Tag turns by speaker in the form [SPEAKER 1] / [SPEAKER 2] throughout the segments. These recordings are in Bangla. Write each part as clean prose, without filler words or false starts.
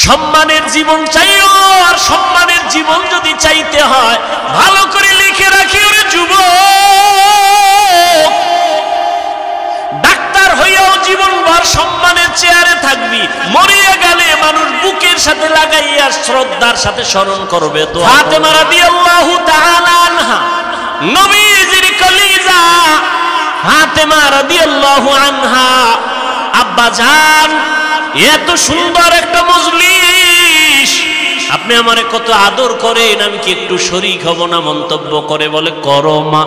[SPEAKER 1] সম্মানের জীবন চাইও, আর সম্মানের জীবন যদি চাইতে হয় ভালো করে লিখে রাখি ওরে যুবক, ডাক্তার হইয়াও জীবনভর সম্মানের চেয়ারে থাকবি, মরিয়া গেলে মানুষ বুকের সাথে লাগাইয়া শ্রদ্ধার সাথে স্মরণ করবে। তো ফাতেমা রাদিয়াল্লাহু তাআলা আনহা, নবীজির কলিজা ফাতেমা রাদিয়াল্লাহু আনহা, আব্বা জান এত সুন্দর একটা মজলিস, আপনি আমারে কত আদর করেন, আমি কি একটু শরীক হব না? মন্তব্য করে বলে, করো মা।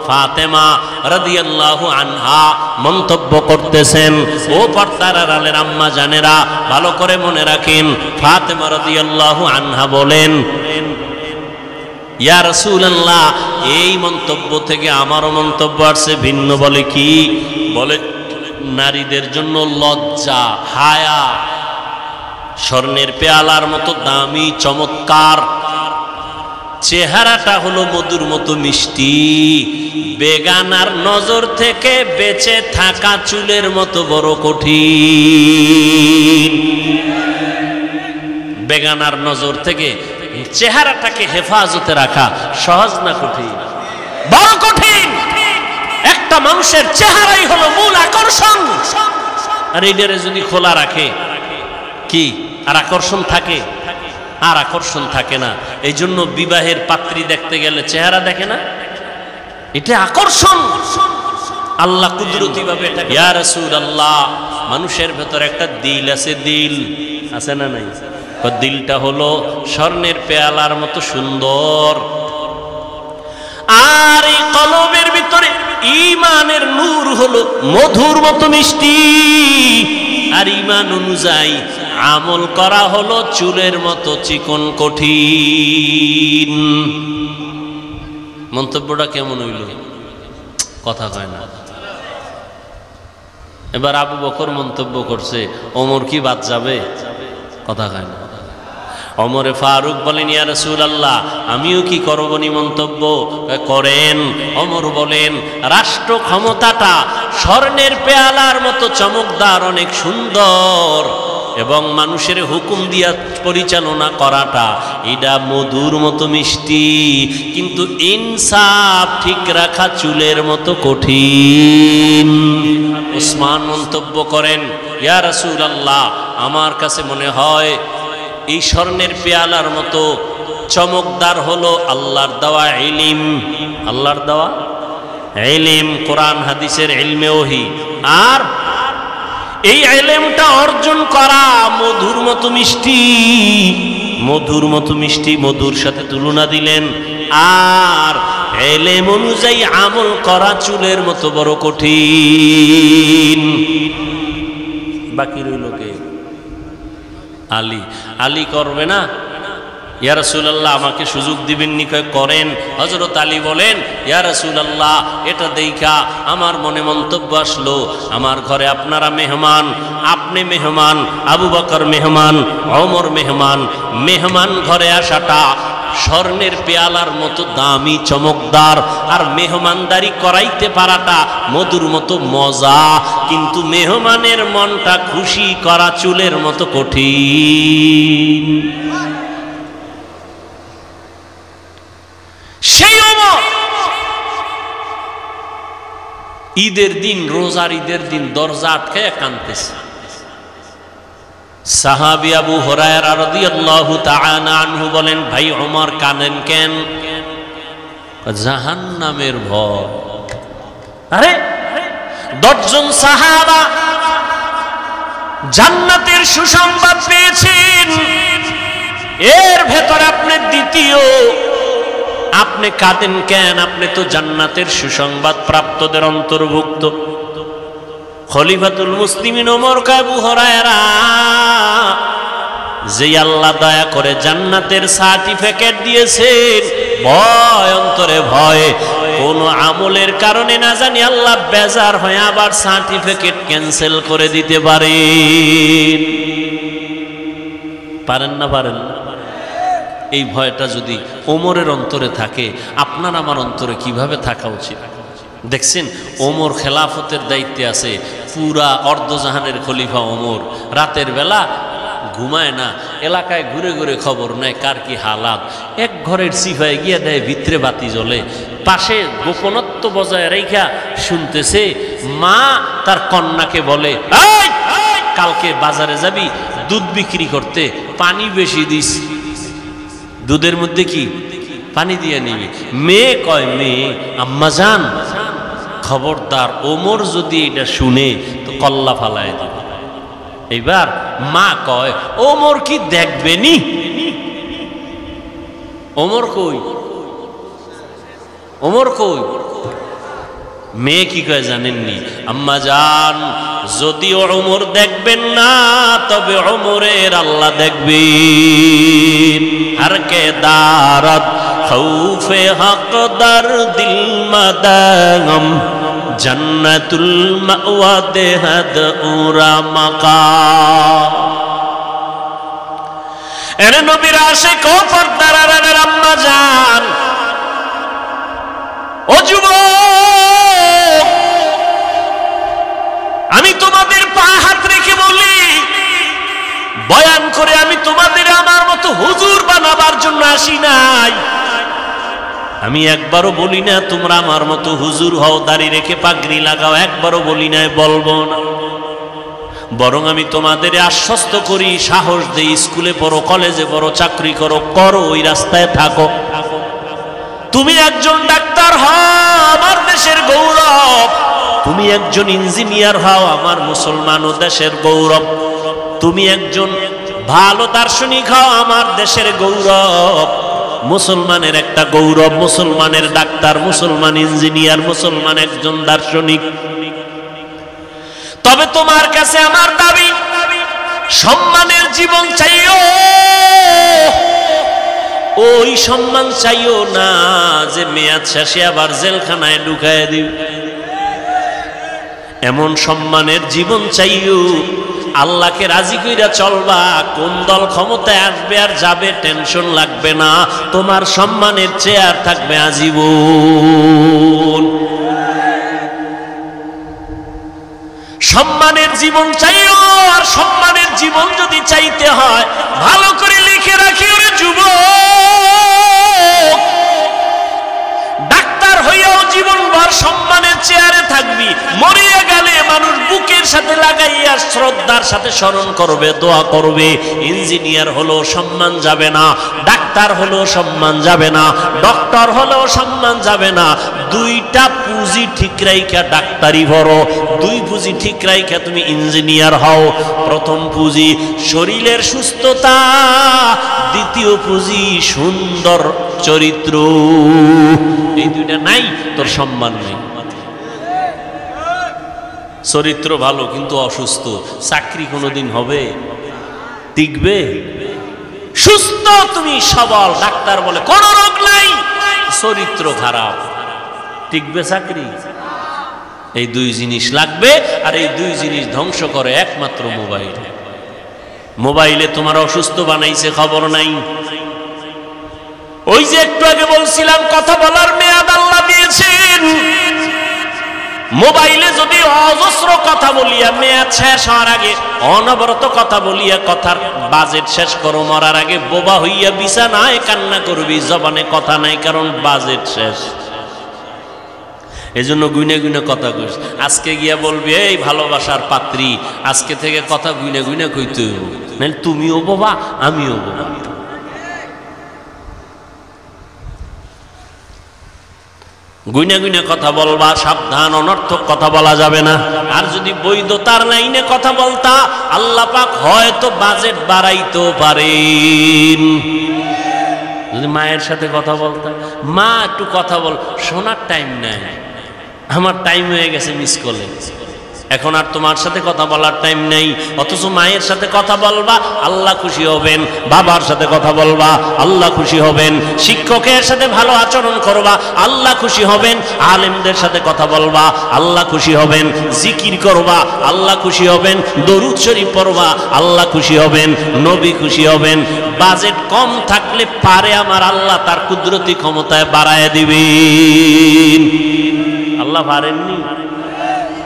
[SPEAKER 1] ফাতেমা রাদিয়াল্লাহু আনহা মন্তব্য করতেছেন। ও পর্দার আড়ালের আম্মা জানেরা, ভালো করে মনে রাখেন, ফাতেমা রাদিয়াল্লাহু আনহা বলেন, ইয়া রাসূলুল্লাহ, এই মন্তব্য থেকে আমারও মন্তব্য আসছে ভিন্ন। বলে কি? বলে নারীদের জন্য লজ্জা, হায়া স্বর্ণের পেয়ালার মতো দামি চমৎকার, চেহারাটা হলো মধুর মতো মিষ্টি, বেগানার নজর থেকে বেঁচে থাকা চুলের মতো বড় কঠিন। বেগানার নজর থেকে চেহারাটাকে হেফাজতে রাখা সহজ না কঠিন? বড় কঠিন। একটা মানুষের চেহারাই হলো মূল আকর্ষণ, আর এইটারে যদি খোলা রাখে কি আর আকর্ষণ থাকে? আর আকর্ষণ থাকে না। এই জন্য বিবাহের পাত্রী দেখতে গেলে চেহারা দেখে না, এটা আকর্ষণ। আল্লাহ কুদরতি ভাবে এটা। ইয়া রাসূলুল্লাহ, মানুষের ভেতর একটা দিল আছে, দিল আছে না নাই? দিলটা হলো স্বর্ণের পেয়ালার মতো সুন্দর, আর এই কলবের ভিতরে ঈমানের নূর হলো মধুর মতো মিষ্টি, আর ঈমান অনুযায়ী আমল করা হলো চুলের মতো চিকন কঠিন। মন্তব্যটা কেমন হইল? কথা কয় না। এবার আবু বকর মন্তব্য করছে, ওমর কি বাদ যাবে? কথা কয় না। ওমরে ফারুক বলেন, ইয়া রাসূলুল্লাহ, আমিও কি করবনি মন্তব্য করেন? ওমর বলেন, রাষ্ট্র ক্ষমতাটা স্বর্ণের পেয়ালার মতো চমকদার, অনেক সুন্দর, এবং মানুষের হুকুম দিয়া পরিচালনা করাটা এটা মধুর মতো মিষ্টি, কিন্তু ইনসাফ ঠিক রাখা চুলের মতো কঠিন। উসমান মন্তব্য করেন, ইয়া রাসূলুল্লাহ, আমার কাছে মনে হয় এই স্বর্ণের পেয়ালার মতো চমকদার হলো আল্লাহর দেওয়া ইলম। আল্লাহর দেওয়া ইলম, কোরআন হাদিসের ইলমে ওহী, আর এই ইলমটা অর্জন করা মধুর মতো মিষ্টি। মধুর মতো মিষ্টি, মধুর সাথে তুলনা দিলেন, আর ইলম অনুযায়ী আমল করা চুলের মতো বড় কঠিন। বাকি রইল কে? আলী। আলী করবে না? ইয়া রাসূলুল্লাহ, আমাকে সুযোগ দিবেন নি? করেন। হযরত আলী বলেন, ইয়া রাসূলুল্লাহ, এটা দেখা আমার মনে মন্তব্য আসলো, আমার ঘরে আপনারা মেহমান, আপনি মেহমান, আবু বকর মেহমান, ওমর মেহমান, মেহমান ঘরে আসাটা স্বর্ণের পেয়ালার মতো দামি চমকদার, আর মেহমানদারি করাইতে পারাটা মধুর মতো মজা, কিন্তু মেহমানের মনটা খুশি করা চুলের মতো কঠিন। সেই ওমর ঈদের দিন, রোজার ঈদের দিন দরজা আটকায় কাঁদতেছে। সাহাবী আবু হুরায়রা রাদিয়াল্লাহু তাআলা আনহু বলেন, ভাই ওমর কাঁদেন কেন? জাহান্নামের ভয়। আরে 10 জন সাহাবা জান্নাতের সুসংবাদ পেয়েছেন, এর ভেতরে আপনি দ্বিতীয়, আপনি কাঁদেন কেন? আপনি তো জান্নাতের সুসংবাদ প্রাপ্তদের অন্তর্ভুক্ত। খলিফাতুল মুসলিমিন ওমর কয়, আবু হুরায়রা, যে আল্লাহ দয়া করে জান্নাতের সার্টিফিকেট দিয়েছেন, ভয় অন্তরে ভয়, কোন আমলের কারণে না জানি আল্লাহ বেজার হয়ে আবার সার্টিফিকেট ক্যান্সেল করে দিতে পারেন। পারেন না? পারেন না? এই ভয়টা যদি ওমরের অন্তরে থাকে, আপনার আমার অন্তরে কিভাবে থাকা উচিত? দেখছেন, ওমর খেলাফতের দায়িত্বে আছে, পুরা অর্ধজাহানের খলিফা ওমর। রাতের বেলা ঘুমায় না, এলাকায় ঘুরে ঘুরে খবর নেয় কার কি হালাত। এক ঘরের সিফায় গিয়ে দেয় ভিতরে বাতি জ্বলে, পাশে গোপনত্ব বজায় রেখা শুনতেছে। মা তার কন্যাকে বলে, কালকে বাজারে যাবি দুধ বিক্রি করতে, পানি বেশি দিস, দুধের মধ্যে কি পানি দিয়ে নিবি। মেয়ে কয়, মেয়ে আম্মা জান খবরদার, ওমর যদি এটা শুনে তো কল্লা ফালায় দিবে। এইবার মা কয়, ওমর কি দেখবেনি? ওমর কই, ওমর কই? মেয়ে কি কয় জানেননি? আম্মা জান যদিও ওমর দেখবেন না, তবে ওমরের আল্লাহ দেখবেন। হর কে দারদ খৌফে হক দর দিল মাদাগম, জান্নাতুল মাওয়া দেহাদ উরা মাকাম। এরে নবীর আশিক ও পর্দার আম্মা জান, ও যুবক, আমি তোমাদের পা হাত রেখে বলি, বয়ান করে আমি তোমাদের আমার মতো হুজুর বানাবার জন্য আসি নাই। আমি একবারও বলি না তোমরা আমার মতো হুজুর হও, দাড়ি রেখে পাগড়ি লাগাও, একবারও বলি না, বলবো না। বরং আমি তোমাদের আশ্বস্ত করি, সাহস দেই, স্কুলে পড়ো, কলেজে পড়ো, চাকরি করো, করো, ওই রাস্তায় থাকো। তুমি একজন ডাক্তার হও, আমার দেশের গৌরব। তুমি একজন ইঞ্জিনিয়ার হও, আমার মুসলমান ও দেশের গৌরব। তুমি একজন ভালো দার্শনিক হও, আমার দেশের গৌরব। মুসলমানের একটা গৌরব, মুসলমানের ডাক্তার, মুসলমান ইঞ্জিনিয়ার, মুসলমান একজন দার্শনিক। তবে তোমার কাছে আমার দাবি, সম্মানের জীবন চাইও, ওই সম্মান চাইও না যে মেয়াদ শেষে আবার জেলখানায় ঢুকায় দিবে। এমন সম্মানের জীবন চাইও, আল্লাহকে রাজি কইরা চলবা। কোন দল ক্ষমতায় আসবে আর যাবে টেনশন লাগবে না, তোমার সম্মানের চেয়ার থাকবে আজীবন। সম্মানের জীবন চাইও, আর সম্মানের জীবন যদি চাইতে হয় ভালো করে লিখে রাখি, ওরে যুবক, ডাক্তার হইয়াও জীবনভর সম্মানের চেয়ারে থাকবি। মরিয়া গেলে মানুষ বুকের সাথে লাগাইয়া শ্রদ্ধার সাথে স্মরণ করবে, দোয়া করবে। ইঞ্জিনিয়ার হলেও সম্মান যাবে না, ডাক্তার হলেও সম্মান যাবে না, ডক্টর হলেও সম্মান যাবে না। দুইটা পুঁজি ঠিক রাইখা ডাক্তারি ভরো, দুই পুঁজি ঠিক রাইখা তুমি ইঞ্জিনিয়ার হও। প্রথম পুঁজি শরীরের সুস্থতা, দ্বিতীয় পুঁজি সুন্দর চরিত্র। এই দুইটা নাই, তোর সম্মান নেই। চরিত্র ভালো কিন্তু অসুস্থ, চাকরি কোনোদিন হবে, টিকবে? সুস্থ তুমি সবল, ডাক্তার বলে কোন রোগ নাই, চরিত্র খারাপ, টিকবে চাকরি? এই দুই জিনিস লাগবে। আর এই দুই জিনিস ধ্বংস করে একমাত্র মোবাইল। মোবাইলে তোমার অসুস্থ বানাইছে, খবর নাই। ওই যে একটু আগে বলছিলাম, কথা বলার মেয়াদ আল্লাহ দিয়েছেন। মোবাইলে যদি অজস্র কথা বলিয়া মেয়াদ শেষ হওয়ার আগে অনবরত কথা বলিয়া কথার বাজেট শেষ করো, মরার আগে বোবা হইয়া বিছানায় কান্না করবি, জবানে কথা নাই, কারণ বাজেট শেষ। এজন্য গুইনে গুইনে কথা কইস। আজকে গিয়া বলবি, এই ভালোবাসার পাত্রী, আজকে থেকে কথা গুইনে গুইনে কইতে হইব, নাহলে তুমিও বোবা আমিও বোবা। গুইনে গুইনে কথা বলবা, সাবধান, অনর্থক কথা বলা যাবে না। আর যদি বৈধতার লাইনে কথা বলতা, আল্লাহ পাক হয়তো বাজেট বাড়াইতেও পারেন। যদি মায়ের সাথে কথা বলতা, মা একটু কথা বল, শোনার টাইম নাই, আমার টাইম হয়ে গেছে মিস কলে, এখন আর তোমার সাথে কথা বলার টাইম নেই। অথচ মায়ের সাথে কথা বলবা, আল্লাহ খুশি হবেন। বাবার সাথে কথা বলবা, আল্লাহ খুশি হবেন। শিক্ষকের সাথে ভালো আচরণ করবা, আল্লাহ খুশি হবেন। আলেমদের সাথে কথা বলবা, আল্লাহ খুশি হবেন। জিকির করবা, আল্লাহ খুশি হবেন। দরুদ শরীফ পড়বা, আল্লাহ খুশি হবেন, নবী খুশি হবেন। বাজেট কম থাকলে পারে আমার আল্লাহ তার কুদরতি ক্ষমতায় বাড়ায় দিবেন। আল্লাহ পারেননি?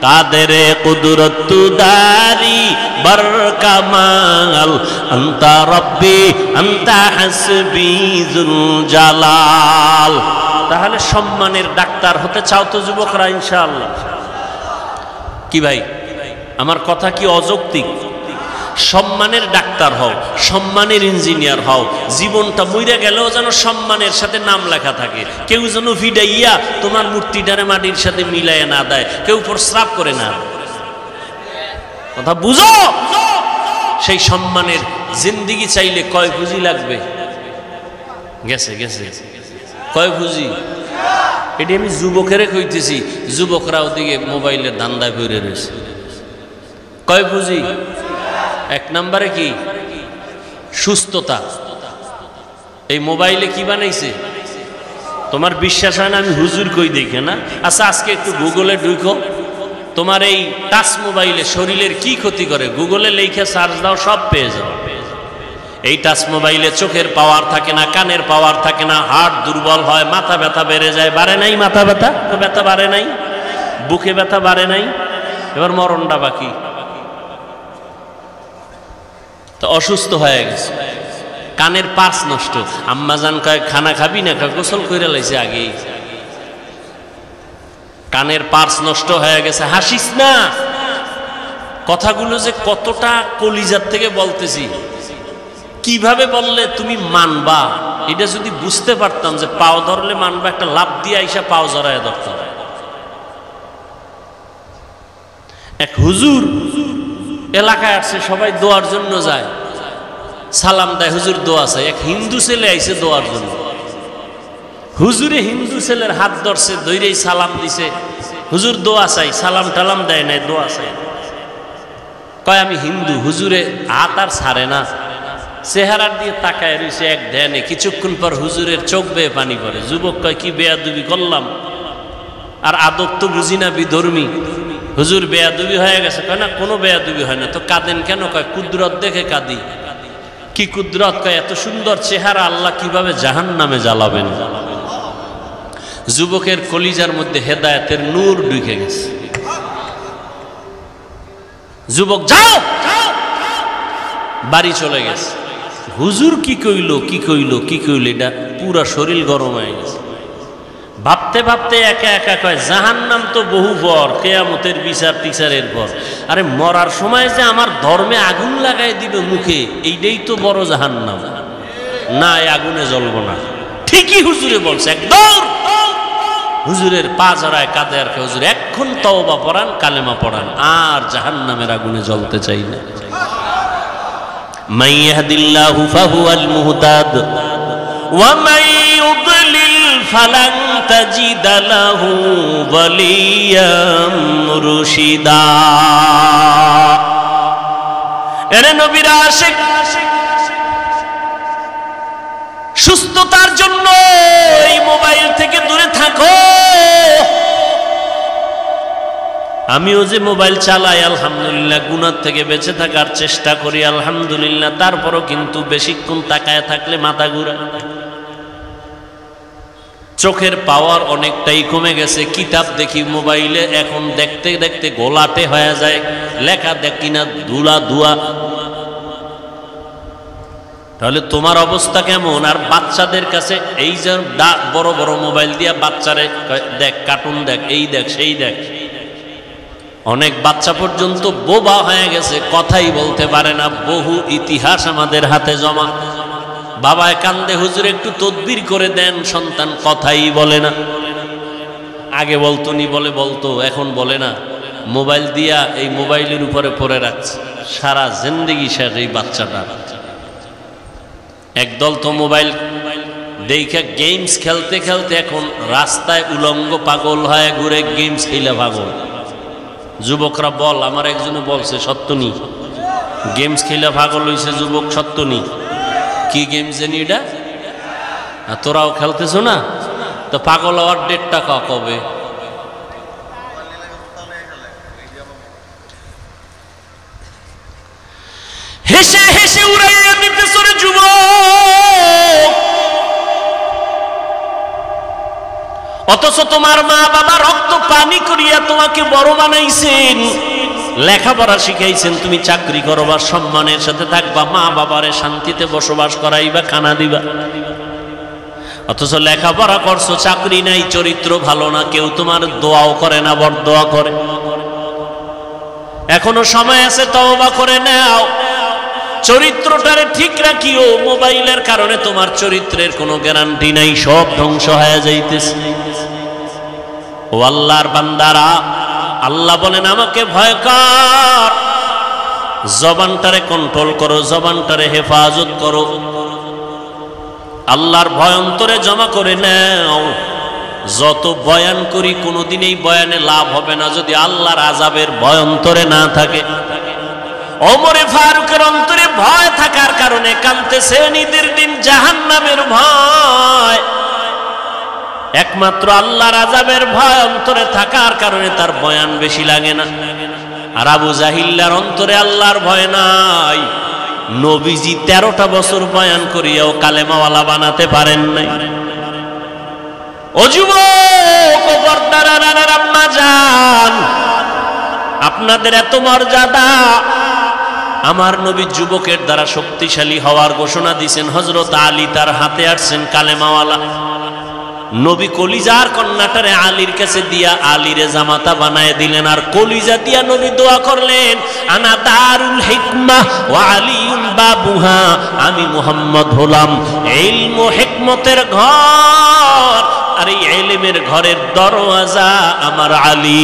[SPEAKER 1] কাদেরে কুদরত দারি বরকামাল আনতা রব্বি আনতা হাসবি যুল জালাল। তাহলে সম্মানের ডাক্তার হতে চাও তো যুবকরা ইনশাআল্লাহ? কি ভাই, আমার কথা কি অযৌক্তিক? সম্মানের ডাক্তার হও, সম্মানের ইঞ্জিনিয়ার হও, জীবনটা মইরা গেলেও যেন সম্মানের সাথে নাম লেখা থাকে। কেউ যেন ভিডাইয়া তোমার মূর্তিটারে মাটির সাথে মিলাইয়া না দেয়, কেউ প্রস্রাব করে না। কথা বুঝো? সেই সম্মানের জিন্দিগি চাইলে কয় পুঁজি লাগবে? গেছে গেছে কয় পুঁজি? এটি আমি যুবকেরে কইতেছি, যুবকরা ওদিকে মোবাইলের ধান্দায় ভরে রয়েছে। কয় পুঁজি? এক নম্বরে কি? সুস্থতা। এই মোবাইলে কি বানাইছে? তোমার বিশ্বাস হয় না আমি হুজুর কই দেখে না? আচ্ছা আজকে একটু গুগলে ঢুকো, তোমার এই টাচ মোবাইলে শরীরের কি ক্ষতি করে গুগলে লেখা সার্চ দাও, সব পেয়ে যাও। এই টাচ মোবাইলে চোখের পাওয়ার থাকে না, কানের পাওয়ার থাকে না, হার্ট দুর্বল হয়, মাথা ব্যথা বেড়ে যায়। বাড়ে নাই মাথা ব্যথা? তো ব্যথা বাড়ে নাই, বুকে ব্যথা বাড়ে নাই, এবার মরণটা বাকি। তো অসুস্থ হয়ে গেছে, কানের পার্স নষ্ট। আম্মাজান কয় খানা খাবি না, গোসল কইরা লাইছে আগেই। কানের পার্স নষ্ট হয়ে গেছে, হাসিস না। কথাগুলো যে কতটা কলিজার থেকে বলতেছি, কিভাবে বললে তুমি মানবা, এটা যদি বুঝতে পারতাম যে পাও ধরলে মানবা, একটা লাভ দিয়ে আইসা পাও জড়ায় ধরতাম। এক হুজুর এলাকায় আসছে, সবাই দোয়ার জন্য যায়, সালাম দেয়, হুজুর দোয়া চাই। এক হিন্দু ছেলে আইছে দোয়ার জন্য, হুজুরে হিন্দু ছেলের হাত ধরছে, ধৈরেই সালাম দিছে, হুজুর দোয়া চাই। সালাম টালাম দেয় নাই, দোয়া চাই। কয় আমি হিন্দু। হুজুরে হাত আর ছাড়ে না, চেহারার দিয়ে তাকায় রয়েছে এক ধ্যানে। কিছুক্ষণ পর হুজুরের চোখ বেয়ে পানি পড়ে। যুবক কয় কি বেয়াদবি করলাম, আর আদব তো বুঝি না, বিধর্মী। হুজুর বেয়াদবি হয়ে গেছে? কয় না, কোনো বেয়াদবি হয় না। তো কাঁদেন কেন? কয় কুদরত দেখে কাঁদি। কি কুদরত? কয় এত সুন্দর চেহারা আল্লাহ কিভাবে জাহান্নামে জ্বালাবেন। যুবকের কলিজার মধ্যে হেদায়েতের নূর ঢুকে গেছে। যুবক যাও, বাড়ি চলে গেছে। হুজুর কি কইল কি কইল কি কইল, এটা পুরা শরীর গরম হয়ে গেছে। ভাবতে ভাবতে একা একা কয় জাহান্নাম তো বহু পর, কিয়ামতের বিচার টিচারের পর। আরে মরার সময় যে আমার ধর্মে আগুন লাগাই দিবে মুখে, এইটাই তো বড় জাহান্নাম। না, এই আগুনে জ্বলবো না। ঠিকই হুজুরে বলছে, একদম। হুজুরের পা জড়ায় কাঁদে আর হুজুর এখন তওবা পড়ান, কালেমা পড়ান, আর জাহান্নামের আগুনে জ্বলতে চাই না। মান ইয়াহদিল্লাহু ফাহুয়াল মুহতাদ ওয়া মান ইউদ্লিল ফালান তাজিদ লাহু ওয়ালিয়াম মুরশিদা। এরে নবীর আশিক, সুস্থতার জন্য এই মোবাইল থেকে দূরে থাকো। আমিও যে মোবাইল চালাই আলহামদুলিল্লাহ, গুনাহ থেকে বেঁচে থাকার চেষ্টা করি আলহামদুলিল্লাহ, তারপরও কিন্তু বেশিক্ষণ তাকায় থাকলে মাথা ঘুরে। চোখের পাওয়ার অনেকটাই কমে গেছে। কিতাব দেখি মোবাইলে, এখন দেখতে দেখতে গোলাটে হয়ে যায়, লেখা দেখি না, ধুলা ধোয়া। তাহলে তোমার অবস্থা কেমন? আর বাচ্চাদের কাছে এই যে বড় বড় মোবাইল দিয়া বাচ্চারে দেখ, কার্টুন দেখ, এই দেখ, সেই দেখ। অনেক বাচ্চা পর্যন্ত বোবা হয়ে গেছে, কথাই বলতে পারে না। বহু ইতিহাস আমাদের হাতে জমা। বাবায় কান্দে, হুজুর একটু তদবির করে দেন, সন্তান কথাই বলে না। আগে বলতো নি, বলতো, এখন বলে না। মোবাইল দিয়া এই মোবাইলের উপরে পড়ে রাখছে, সারা জিন্দেগি শেষ এই বাচ্চাটা। একদল তো মোবাইল দেখে গেমস খেলতে খেলতে এখন রাস্তায় উলঙ্গ পাগল হয়ে ঘুরে, গেমস খেলে পাগল। যুবকরা বল, আমার একজনে বলছে সত্য নি, গেমস খেলে পাগল হয়েছে যুবক, সত্য নি। কি গেমস জানি এটা? তোরাও খেলতেছো না? তো পাগল হওয়ার ডেটটা কবে? হেসে হেসে উড়াইয়া দিতেছ রে যুবক। অথচ অথচ তোমার মা বাবা রক্ত পানি করিয়া তোমাকে বড় বানাইছেন, লেখাপড়া শিখাইছেন, তুমি চাকরি করবা, সম্মানের সাথে থাকবা, মা বাবারে শান্তিতে বসবাস করাইবা, খানা দিবা। অথচ লেখাপড়া করছো, চাকরি নাই, চরিত্র ভালো না, কেউ তোমার দোয়াও করে না, বরদোয়া করে। এখনো সময় আছে, তওবা করে নাও, চরিত্রটারে ঠিক রাখিও। মোবাইলের কারণে তোমার চরিত্রের কোনো গ্যারান্টি নাই, সব ধ্বংস হয়ে যাইতেছে। ও আল্লাহর বান্দারা, আল্লাহ বলেন আমাকে ভয় কর, জবানটারে কন্ট্রোল করো, জবানটারে হেফাজত করো, আল্লাহর ভয় অন্তরে জমা করে নাও। যত বয়ান করি কোনোদিন এই বয়ানে লাভ হবে না যদি আল্লাহর আযাবের ভয় অন্তরে না থাকে। ওমরে ফারুকের অন্তরে ভয় থাকার কারণে কাঁদতেছেন, ঈদের দিন জাহান্নামের ভয়। একমাত্র আল্লাহর আযাবের ভয় অন্তরে থাকার কারণে তার বয়ান বেশি লাগে না। আর আবু জাহিল্লার অন্তরে আল্লাহর ভয় নাই। নবীজি 13টা বছর বয়ান করিয়াও কালেমাওয়ালা বানাতে পারেন নাই। ও যুবক, ও পর্দার আড়ালের আম্মা জান, আপনাদের এত মর্যাদা। আমার নবী যুবকের দ্বারা শক্তিশালী হওয়ার ঘোষণা দিয়েছেন। হযরত আলী তার হাতে আসছেন কালেমাওয়ালা। নবী কলিজার কন্যাটারে আলীর কাছে দিয়া আলীরে জামাতা বানায় দিলেন, আর কলিজা দিয়া নবী দোয়া করলেন, আনা দারুল হিকমাহ ওয়া আলিউল বাবুহা, আমি মুহাম্মদ হলাম ইলম ও হিকমতের ঘর, আর এই ইলমের ঘরের দরওয়াজা আমার আলী।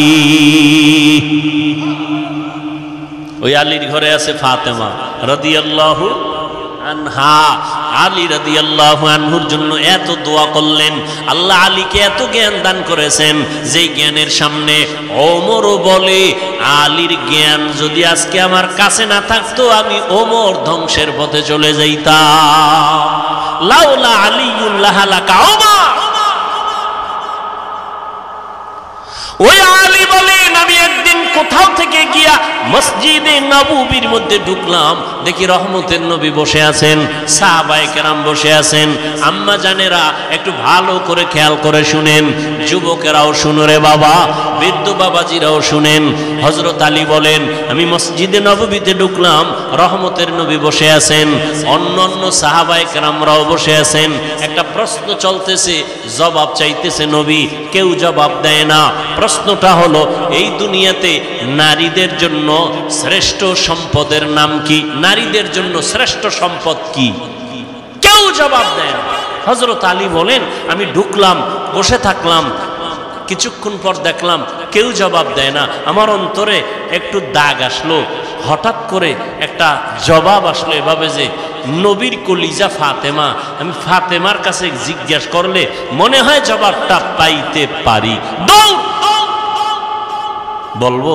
[SPEAKER 1] ওই আলীর ঘরে আছে ফাতেমা রাদিয়াল্লাহু আনহা। আলী রাদিয়াল্লাহু আনহুর জন্য এত দোয়া করলেন। আল্লাহ আলীকে এত জ্ঞান দান করেছেন, যেই জ্ঞানের সামনে ওমরও বলে, আলীর জ্ঞান যদি আজকে আমার কাছে না থাকতো আমি ওমর ধ্বংসের পথে চলে যাইতাম। লাউলা আলিয়ুল লাহালাকা ওমর। ওই আলী বলেন, আমি একদিন কোথাও থেকে গিয়া মসজিদে নববীর মধ্যে ঢুকলাম, দেখি রহমতের নবী বসে আছেন, সাহাবায়ে কেরাম বসে আছেন। আম্মা জানেরা একটু ভালো করে খেয়াল করে শুনেন, যুবকেরাও শুনো রে বাবা, বৃদ্ধ বাবাজিরাও শুনেন। হযরত আলী বলেন, আমি মসজিদে নববীতে ঢুকলাম, রহমতের নবী বসে আছেন, অন্যান্য সাহাবায়ে কেরামরাও বসে আছেন। একটা প্রশ্ন চলতেছে, জবাব চাইতেছে নবী, কেউ জবাব দেয় না। প্রশ্নটা হলো, এই দুনিয়াতে নারীদের জন্য শ্রেষ্ঠ সম্পদের নাম কি? নারীদের জন্য শ্রেষ্ঠ সম্পদ কি? কেউ জবাব দেয় না। হযরত আলী বলেন, আমি ঢুকলাম, বসে থাকলাম, কিছুক্ষণ পর দেখলাম কেউ জবাব দেয় না। আমার অন্তরে একটু দাগ আসলো, হঠাৎ করে একটা জবাব আসলো এভাবে যে, নবীর কলিজা ফাতেমা, আমি ফাতেমার কাছে জিজ্ঞাসা করলে মনে হয় জবাবটা পাইতে পারি। বলবো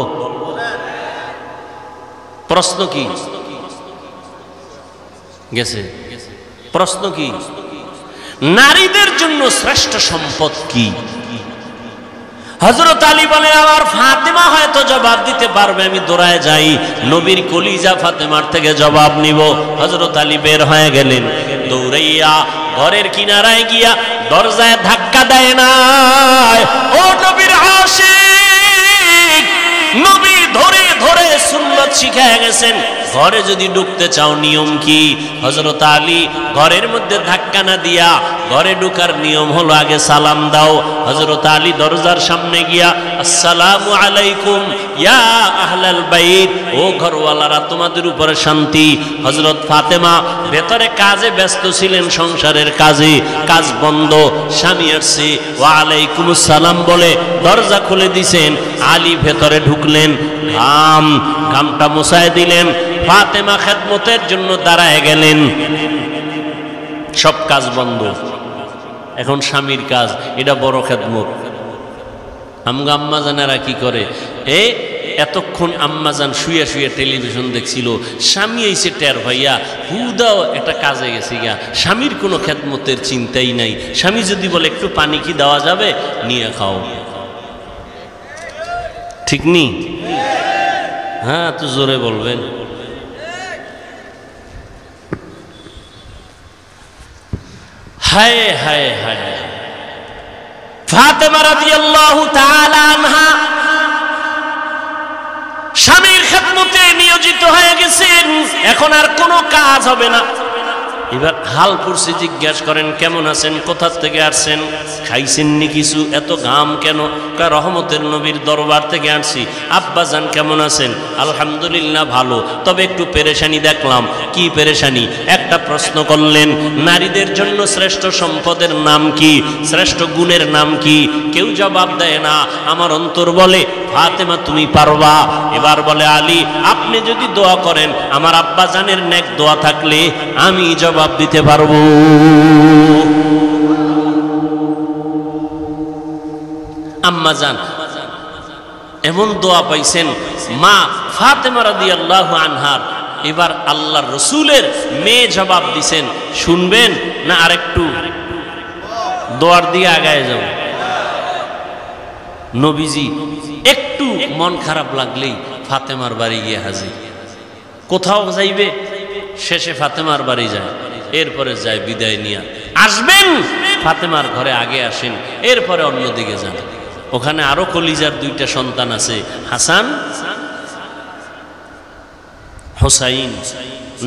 [SPEAKER 1] প্রশ্ন কি গেছে? প্রশ্ন কি? নারীদের জন্য শ্রেষ্ঠ সম্পদ কি? হযরত আলী বলে, আমার ফাতেমা হয়তো জবাব দিতে পারবে। আমি দৌড়ায় যাই, নবীর কলিজা ফাতেমার থেকে জবাব নিব। হযরত আলী বের হয়ে গেলেন, দৌড়াইয়া ঘরের কিনারায় গিয়া দরজায় ধাক্কা দেয় না। ও নবীর আশিক, নবী ধরে ধরে সুন্নাত শিখায় গেছেন, ঘরে যদি ঢুকতে চাও নিয়ম কি? হযরত আলী ঘরের মধ্যে ধাক্কা না দিয়া ঘরে ঢুকার নিয়ম হলো আগে সালাম দাও। হযরত আলী দরজার সামনে গিয়া, আসসালামু আলাইকুম ইয়া আহলাল বাইত, ও ঘরওয়ালারা তোমাদের উপরে শান্তি। হযরত ফাতেমা ভেতরে কাজে ব্যস্ত ছিলেন, সংসারের কাজে, কাজ বন্ধ, স্বামী আসছে, ওয়া আলাইকুমুস সালাম বলে দরজা খুলে দিছেন। আলী ভেতরে ঢুকলেন, ঘামটা মুছায় দিলেন, ফাতেমা খেদমতের জন্য দাঁড়ায় গেলেন। সব কাজ বন্ধ, এখন স্বামীর কাজ, এটা বড় খেদমত। আমগো আম্মা জানেরা কি করে, এতক্ষণ আম্মা জান শুয়ে শুয়ে টেলিভিশন দেখছিল, স্বামী এসে টের ভাইয়া হুদাও একটা কাজে গেছে গিয়া, স্বামীর কোনো খেদমতের চিন্তাই নাই। স্বামী যদি বলে একটু পানি কি দেওয়া যাবে, নিয়ে খাও, ঠিক নি? হ্যাঁ, তো জোরে বলবেন। হায় হায় হায়, ফাতেমা ফাতেমা রাদিয়াল্লাহু তাআলা আনহা স্বামীর খেদমতে নিয়োজিত হয়ে গেছেন, এখন আর কোনো কাজ হবে না। এবার হাল পুরসি জিজ্ঞাসা করেন, কেমন আছেন, কোথা থেকে আসছেন, খাইছেননি কিছু, এত ঘাম কেন? রহমতের নবীর দরবার থেকে আসছি। আব্বাজান কেমন আছেন? আলহামদুলিল্লাহ ভালো, তবে একটু পেরেশানি দেখলাম। কি পেরেশানি? একটা প্রশ্ন করলেন, নারীদের জন্য শ্রেষ্ঠ সম্পদের নাম কি, শ্রেষ্ঠ গুণের নাম কি? কেউ জবাব দেয় না। আমার অন্তর বলে ফাতেমা তুমি পারবা। এবার বলে আলী আপনি যদি দোয়া করেন, আমার আব্বাজানের নেক দোয়া থাকলে আমি জবাব দিতে পারবো। আম্মাজান এমন দোয়া পাইছেন মা ফাতেমা রাদিয়াল্লাহু আনহার। এবার আল্লাহর রসুলের মেয়ে জবাব দিছেন, শুনবেন না আরেকটু দোয়ার দিকে আগায় যাব? নবীজি একটু মন খারাপ লাগলেই ফাতেমার বাড়ি গিয়ে হাজির। কোথাও যাইবে, শেষে ফাতেমার বাড়ি যায়, এরপরে যায় বিদায় নিয়ে আসবেন, ফাতেমার ঘরে আগে আসেন, এরপরে অন্যদিকে যান। ওখানে আরো কলিজার দুইটা সন্তান আছে, হাসান হোসাইন।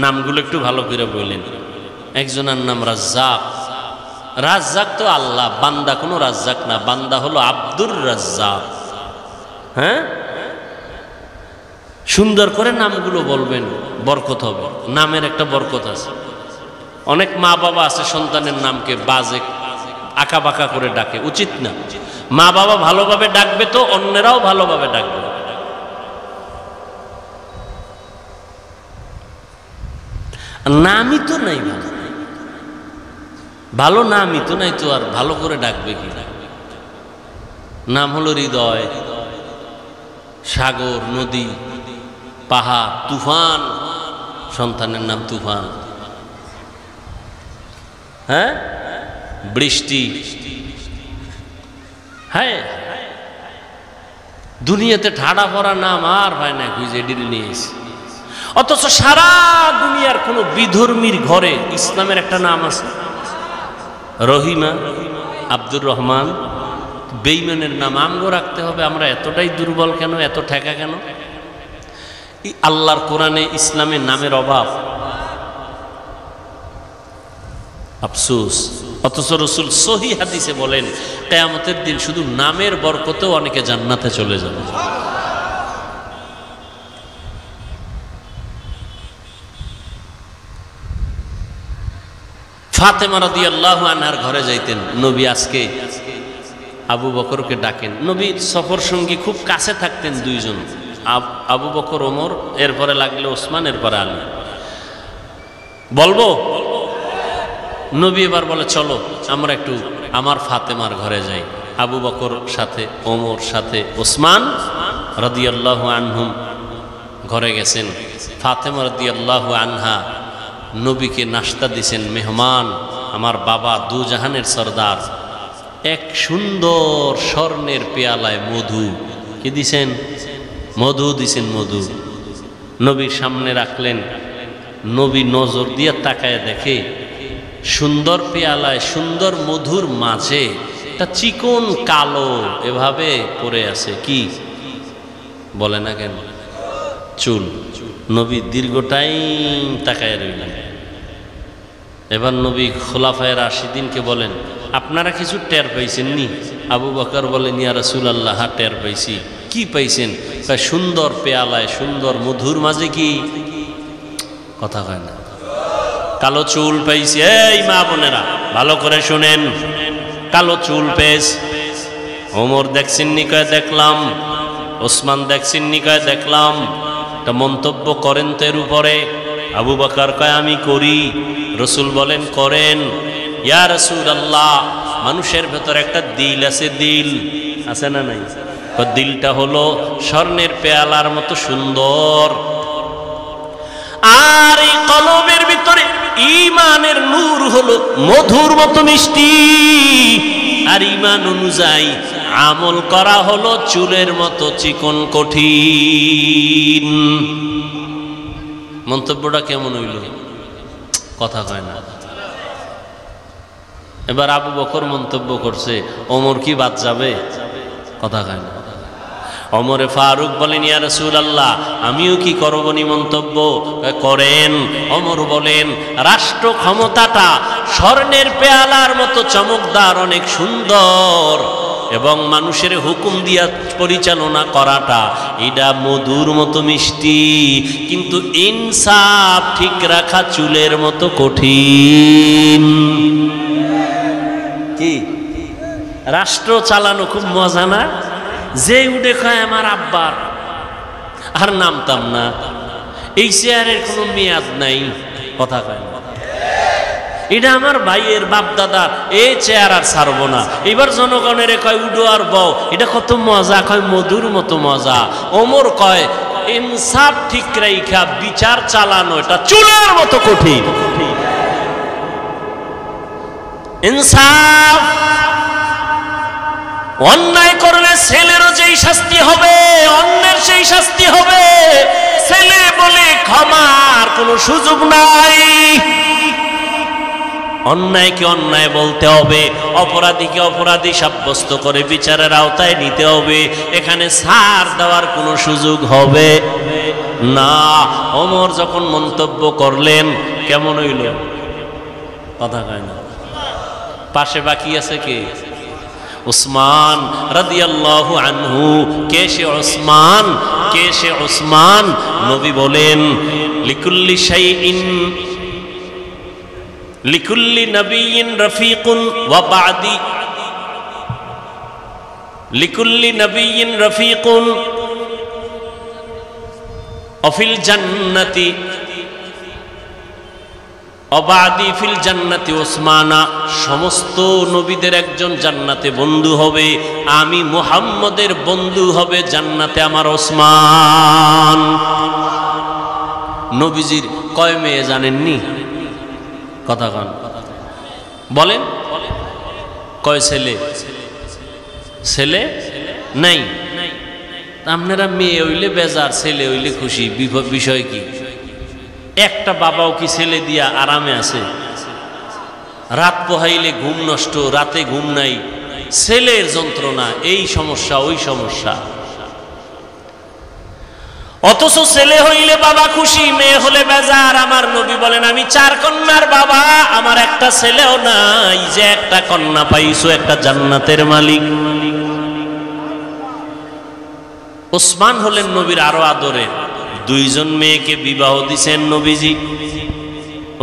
[SPEAKER 1] নামগুলো একটু ভালো করে বললেন। একজনের নাম রাজ্জাক। রাজ্জাক তো আল্লাহ, বান্দা কোনো রাজ্জাক না, বান্দা হলো আব্দুর রাজ্জাক। হ্যাঁ, সুন্দর করে নামগুলো বলবেন, বরকত হবে। নামের একটা বরকত আছে। অনেক মা বাবা আছে সন্তানের নামকে বাজে আঁকা বাঁকা করে ডাকে, উচিত না। মা বাবা ভালোভাবে ডাকবে তো অন্যেরাও ভালোভাবে ডাকবে। নামই তো নাই ভালো, ভালো নামই তো নাই, তো আর ভালো করে ডাকবে কি? নাম হলো হৃদয়, সাগর, নদী, পাহাড়, তুফান। সন্তানের নাম তুফান। হ্যাঁ, বৃষ্টি। হ্যাঁ, দুনিয়াতে ঠাড়া পড়া নাম আর হয় না, খুঁজে ডিল নিয়েছে। অথচ সারা দুনিয়ার কোন বিধর্মীর ঘরে ইসলামের একটা নাম আছে, রহিমা, আব্দুর রহমান। বেঈমানের নাম আমগো রাখতে হবে? আমরা এতটাই দুর্বল কেন, এত ঠেকা কেন? আল্লাহর কোরআনে ইসলামের নামের অভাব, আফসোস। অথচ রসুল সহিহ হাদিসে বলেন কিয়ামতের দিন শুধু নামের বরকতেও অনেকে জান্নাতে চলে যাবে। ফাতেমা রাদিয়াল্লাহু আনহার ঘরে যাইতেন নবী। আজকে আবু বকরকে ডাকেন। নবী সফর সঙ্গী খুব কাছে থাকতেন দুইজন, আবু বকর, ওমর, এরপরে লাগলে ওসমান, এরপরে আলী। বলবো? নবী এবার বলে চলো আমরা একটু আমার ফাতেমার ঘরে যাই। আবু বকর সাথে, ওমর সাথে, ওসমান রাদিয়াল্লাহু আনহুম ঘরে গেছেন। ফাতেমা রাদিয়াল্লাহু আনহা নবীকে নাস্তা দিছেন। মেহমান, আমার বাবা দু জাহানের সরদার, এক সুন্দর স্বর্ণের পেয়ালায় মধু কি দিছেন? মধু দিছেন, মধু নবীর সামনে রাখলেন। নবী নজর দিয়ে তাকায় দেখে সুন্দর পেয়ালায় সুন্দর মধুর মাঝে একটা চিকন কালো এভাবে পড়ে আছে। কি বলে না কেন? চুল। নবী দীর্ঘ টাইম তাকায় রইলেন। এবার নবী খোলাফায়ে রাশিদিনকে বলেন, আপনারা কিছু টের পাইছেন নি? আবু বকর বলেন, ইয়া রাসূলুল্লাহ, হ্যাঁ টের পাইছি। কি পাইছেন? সুন্দর পেয়ালায় সুন্দর মধুর মাঝে কি? কথা কয় না, কালো চুল পাইছি। এই মা বোনেরা ভালো করে শুনেন, কালো চুল পেয়েছ। ওমর দেখছেন নি? কয় দেখলাম। ওসমান দেখছেন নি? কয় দেখলাম। একটা মন্তব্য করেন তো এর উপরে? আবু বকর কয় আমি করি। রসুল বলেন করেন। ইয়া রাসূলুল্লাহ, মানুষের ভেতর একটা দিল আছে, দিল আছে না নাই? দিলটা হলো স্বর্ণের পেয়ালার মতো সুন্দর, আর এই কলবের ভিতরে ঈমানের নূর হলো মধুর মতো মিষ্টি, আর ঈমান অনুযায়ী আমল করা হলো চুলের মতো চিকন কঠিন। মন্তব্যটা কেমন হইল? কথা কয় না। এবার আবু বকর মন্তব্য করছে, ওমর কি বাদ যাবে? কথা কয় না। ওমরে ফারুক বলেন, ইয়া রাসূলুল্লাহ, আমিও কি করব নি মন্তব্য? করেন। ওমর বলেন, রাষ্ট্র ক্ষমতাটা স্বর্ণের পেয়ালার মতো চমকদার, অনেক সুন্দর, এবং মানুষের হুকুম দিয়া পরিচালনা করাটা এটা মধুর মতো মিষ্টি, কিন্তু ইনসাফ ঠিক রাখা চুলের মতো কঠিন। কি রাষ্ট্র চালানো খুব মজা না? যে উঠে খায় আমার আব্বার, আর নামতাম না, এই চেয়ারের কোনো মেয়াদ নাই। কথা কয় না। এটা আমার ভাইয়ের বাপ দাদার, এই চেয়ার আর ছাড়বো না। এবার জনগণের কয় উডো আর বউ, এটা কত মজা, কয় মধুর মতো মজা। ওমর কয় ইনসাফ ঠিক রাইখা বিচার চালানো এটা চুলের মতো কঠিন। ইনসাফ, অন্যায় করলে ছেলেরও যেই শাস্তি হবে, অন্যের সেই শাস্তি হবে। ছেলে বলে ক্ষমার কোনো সুযোগ নাই। অন্যায়কে অন্যায় বলতে হবে, অপরাধীকে অপরাধী সাব্যস্ত করে বিচারের আওতায় নিতে হবে। এখানে ছাড় দেওয়ার কোনো সুযোগ হবে না। ওমর যখন মন্তব্য করলেন, কেমন হইল? কথা কয় না। পাশে বাকি আছে কে? উসমান রাদিয়াল্লাহু আনহু। কে সে ওসমান? কে সে ওসমান? নবী বলেন, লিকুল্লি শাইইন লিকুল্লি নবিয়্যিন রফিকুন ওয়া বাদি, লিকুল্লি নবিয়্যিন রফিকুন অফিল জান্নাতি অবাদি ফিল জান্নাতি ওসমানা। সমস্ত নবীদের একজন জান্নাতে বন্ধু হবে, আমি মুহাম্মদের বন্ধু হবে জান্নাতে আমার ওসমান। নবীজির কয় মেয়ে জানেননি? কথা কন, বলেন। কয় ছেলে? ছেলে নাই। আপনারা মেয়ে হইলে বেজার, ছেলে হইলে খুশি। বিষয় কি? একটা বাবাও কি ছেলে দিয়া আরামে আছে? রাত পোহাইলে ঘুম নষ্ট, রাতে ঘুম নাই, ছেলের যন্ত্রণা, এই সমস্যা ওই সমস্যা। অথচ ছেলে হইলে বাবা খুশি, মেয়ে হলে বেজার। আমার নবী বলেন, আমি 4 কন্যার বাবা, আমার একটা ছেলেও নাই। যে একটা কন্যা পাইছো, একটা জান্নাতের মালিক। ওসমান হলেন নবীর আরো আদরের। 2 জন মেয়েকে বিবাহ দিছেন নবীজি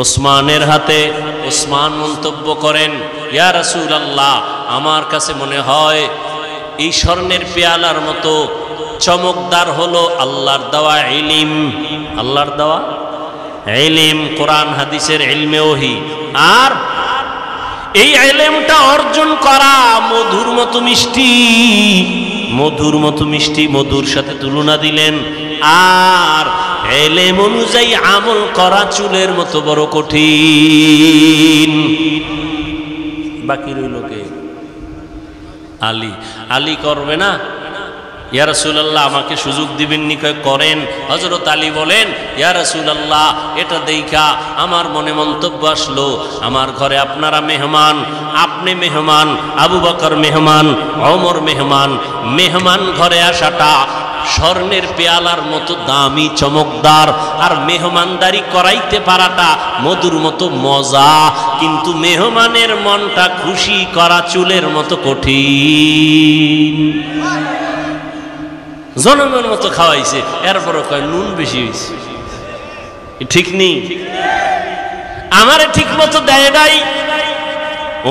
[SPEAKER 1] ওসমানের হাতে। ওসমান মন্তব্য করেন, ইয়া রাসূলুল্লাহ, আমার কাছে মনে হয় এই স্বর্ণের পেয়ালার মতো চমকদার হলো আল্লাহর দেওয়া ইলম। আল্লাহর দেওয়া ইলম, কোরআন হাদিসের ইলমে ওহী। আর এই ইলমটা অর্জন করা মধুর মতো মিষ্টি, মধুর মতো মিষ্টি। মধুর সাথে তুলনা দিলেন। আর ইলম অনুযায়ী আমল করা চুলের মতো বড় কঠিন। বাকি রইল কে? আলী। আলী করবে না? ইয়া রাসূলুল্লাহ, আমাকে সুযোগ দিবেননি? করেন। হযরত আলী বলেন, ইয়া রাসূলুল্লাহ, এটা দেখা আমার মনে মন্তব্য আসলো, আমার ঘরে আপনারা মেহমান, আপনি মেহমান, আবু বকর মেহমান, ওমর মেহমান। মেহমান ঘরে আসাটা স্বর্ণের পেয়ালার মতো দামি, চমকদার। আর মেহমানদারি করাইতে পারাটা মধুর মতো মজা, কিন্তু মেহমানের মনটা খুশি করা চুলের মতো কঠিন। জনগণ মতো খাওয়াইছে, এরপরও কয় নুন বেশি হয়েছে। ঠিক নেই, আমারে ঠিক মতো দেয় নাই,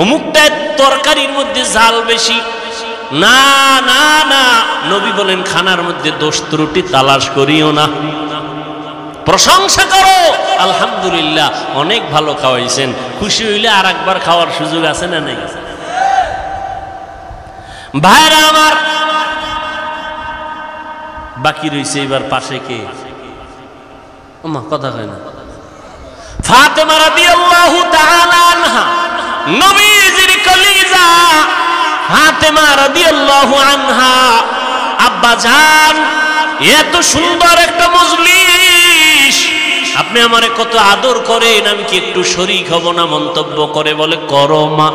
[SPEAKER 1] অমুকটা তরকারির মধ্যে ঝাল বেশি। না না না, নবী বলেন, খানার মধ্যে দোষ ত্রুটি তালাশ করিও না, প্রশংসা করো, আলহামদুলিল্লাহ অনেক ভালো খাওয়াইছেন। খুশি হইলে আর একবার খাওয়ার সুযোগ আছে না নাই? ভাইরা আমার, বাকি রয়েছে এবার পাশে কে? ওমা, কথা হয় না। ফাতেমা রাদিয়াল্লাহু তাআলা আনহা, নবীজির কলিজা ফাতেমা রাদিয়াল্লাহু আনহা। আব্বা জান, এত সুন্দর একটা মজলিস, আপনি আমারে কত আদর করেন, আমি কি একটু শরীক হব না? মন্তব্য করে বলে, করো মা।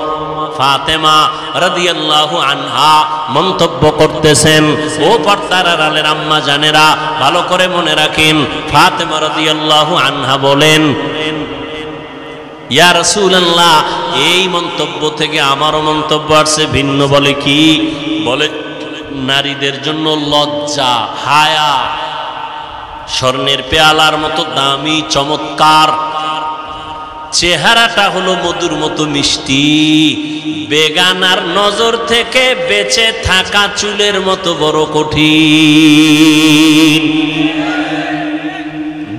[SPEAKER 1] ফাতেমা রাদিয়াল্লাহু আনহা মন্তব্য করতেছেন। ও পর্দার আড়ালের আম্মা জানেরা, ভালো করে মনে রাখেন, ফাতেমা রাদিয়াল্লাহু আনহা বলেন, ইয়া রাসূলুল্লাহ, এই মন্তব্য থেকে আমারও মন্তব্য আসছে ভিন্ন। বলে কি? বলে নারীদের জন্য লজ্জা, হায়া স্বর্ণের পেয়ালার মতো দামি, চমৎকার। চেহারাটা হলো মধুর মতো মিষ্টি। বেগানার নজর থেকে বেঁচে থাকা চুলের মতো বড় কঠিন।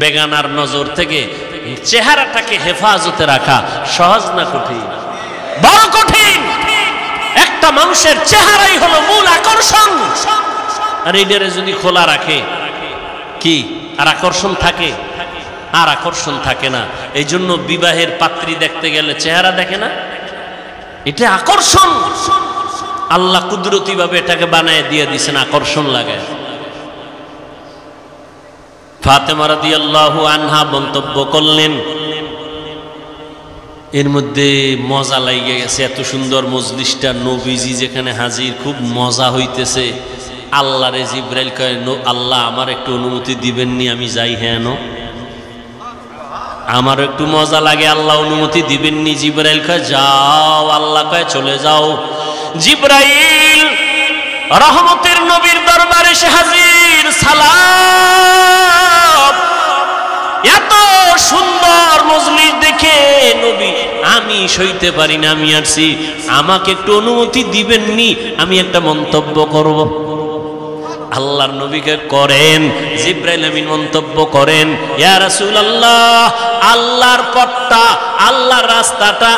[SPEAKER 1] বেগানার নজর থেকে চেহারাটাকে হেফাজতে রাখা সহজ না কঠিন? বড় কঠিন। একটা মানুষের চেহারাই হলো মূল আকর্ষণ। আর এটারে যদি খোলা রাখে কি আর আকর্ষণ থাকে? আর আকর্ষণ থাকে না। এই জন্য বিবাহের পাত্রী দেখতে গেলে চেহারা দেখে না, এটা আকর্ষণ। আল্লাহ কুদরতি ভাবে এটাকে বানায় দিয়ে দিয়েছেন, আকর্ষণ লাগায়। ফাতেমা রাদিয়াল্লাহু আনহা মন্তব্য করলেন, এর মধ্যে মজা লাগিয়ে গেছে। এত সুন্দর মজলিসটা, নবীজি যেখানে হাজির, খুব মজা হইতেছে। আল্লাহ রে জিবরাইল কয়, আল্লাহ আমার একটু অনুমতি দিবেননি, আমি যাই? হ্যাঁ, আমার একটু মজা লাগে, আল্লাহ অনুমতি দিবেননি? জিবরাইল কয়, যাও। আল্লাহ কয়, চলে যাও। জিবরাইল রহমতের নবীর দরবারে এসে হাজির। সালাম। এত সুন্দর মজলিস দেখে নবী, আমি সইতে পারি না, আমি আসছি, আমাকে একটু অনুমতি দিবেননি, আমি একটা মন্তব্য করব। আল্লাহর নবীকে করেন। জিবরাইল আমিন মন্তব্য করেন, ইয়া রাসূলুল্লাহ, আল্লাহর পথটা, আল্লাহর রাস্তাটা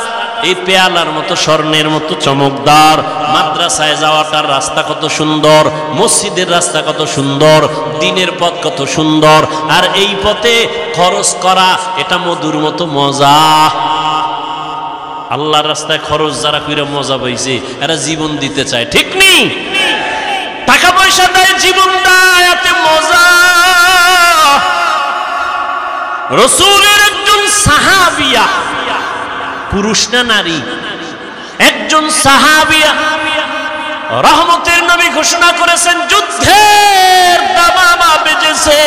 [SPEAKER 1] এই পেয়ালার মতো, স্বর্ণের মতো চমকদার। মাদ্রাসায় যাওয়াটার রাস্তা কত সুন্দর, মসজিদের রাস্তা কত সুন্দর, দিনের পথ কত সুন্দর। আর এই পথে খরচ করা, এটা মধুর মতো মজা। আল্লাহর রাস্তায় খরচ যারা কইরা মজা পাইছে, এরা জীবন দিতে চায়, ঠিক নেই? টাকা পয়সা দেয়, জীবন দেয়, এতে মজা। রাসূলের একজন সাহাবিয়া, পুরুষ না নারী, একজন সাহাবিয়া, রহমতের নবী ঘোষণা করেছেন, যুদ্ধের দামামা বেজেছে,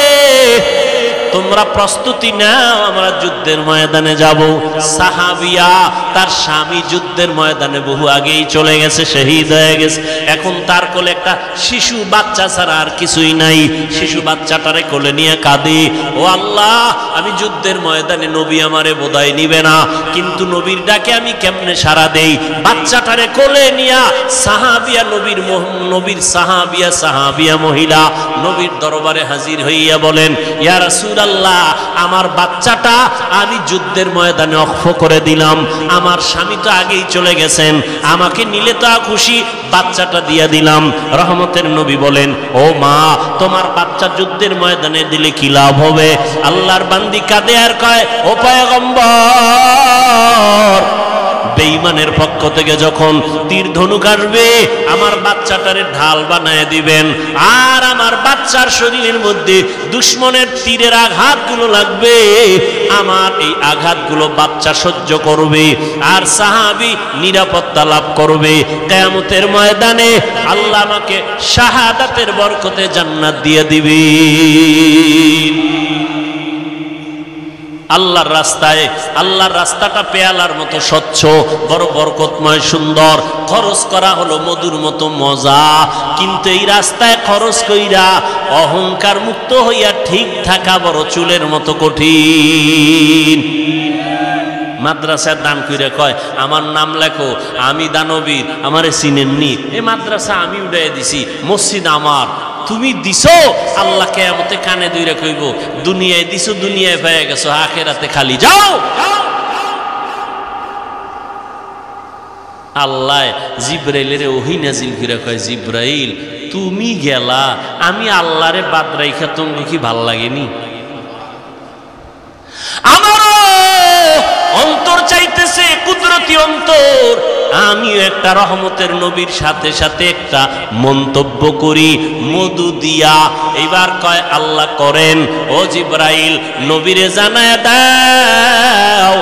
[SPEAKER 1] তোমরা প্রস্তুতি নাও, আমরা যুদ্ধের ময়দানে যাব। সাহাবিয়া, তার স্বামী যুদ্ধের ময়দানে বহু আগেই চলে গেছে, শহীদ হয়ে গেছে। এখন তার কোলে একটা শিশু বাচ্চা ছাড়া আর কিছুই নাই। শিশু বাচ্চাটারে কোলে নিয়ে কাঁদে, ও আল্লাহ, আমি যুদ্ধের ময়দানে, নবী আমারে বোধহয় নিবে না, কিন্তু নবীর ডাকে আমি কেমনে সাড়া দেই? বাচ্চাটারে কোলে নিয়া সাহাবিয়া, নবীর সাহাবিয়া মহিলা নবীর দরবারে হাজির হইয়া বলেন, ইয়া রাসূলুল্লাহ, আমার বাচ্চাটা আমি যুদ্ধের ময়দানে অক্ষ করে দিলাম, আমার স্বামী তো আগেই চলে গেছেন, আমাকে নিলে তো খুশি, বাচ্চাটা দিয়া দিলাম। রহমতের নবী বলেন, ও মা, তোমার বাচ্চা যুদ্ধের ময়দানে দিলে কি লাভ হবে? আল্লাহর বান্দি কাঁদে আর কয়, ও পয়গম্বর, বেঈমানের পক্ষ থেকে যখন তীর ধনুক আসবে, আমার বাচ্চাটারে ঢাল বানায় দিবেন, আর আমার বাচ্চার শরীরের মধ্যে দুশমনের তীরের আঘাতগুলো লাগবে, আমার এই আঘাতগুলো বাচ্চা সহ্য করবে, আর সাহাবী নিরাপত্তা লাভ করবে। কিয়ামতের ময়দানে আল্লাহ আমাকে শাহাদাতের বরকতে জান্নাত দিয়ে দিবে। আল্লাহর রাস্তায়, আল্লাহর রাস্তাটা পেয়ালার মতো স্বচ্ছ, বড় বরকতময়, সুন্দর। খরচ করা হলো মধুর মতো মজা, কিন্তু এই রাস্তায় খরচ কইরা অহংকার মুক্ত হইয়া ঠিক থাকা বড় চুলের মতো কঠিন। মাদ্রাসায় দান কইরা কয়, আমার নাম লেখো, আমি দানবীর, আমারে চিনেননি, এই মাদ্রাসা আমি উড়াইয়া দিছি, মসজিদ আমার, তুমি দিছো। আল্লাহ কিয়ামতে কানে ধইরা কইব, দুনিয়ায় দিছো, দুনিয়ায় পেয়ে গেছো, আখিরাতে খালি যাও। আল্লাহ জিবরাইলের ওহী নাজিল কইরা কয়, জিবরাইল, তুমি গেলা, আমি আল্লাহরে বাদ রাইখা তোমাকে কি ভাল লাগেনি? আমারও অন্তর চাইতেছে, কুদরতি অন্তর, আমি আমিও একটা রহমতের নবীর সাথে সাথে একটা মন্তব্য করি মধু দিয়া। এইবার কয় আল্লাহ করেন। ও জিবরাইল নবীরে জানায় দাও।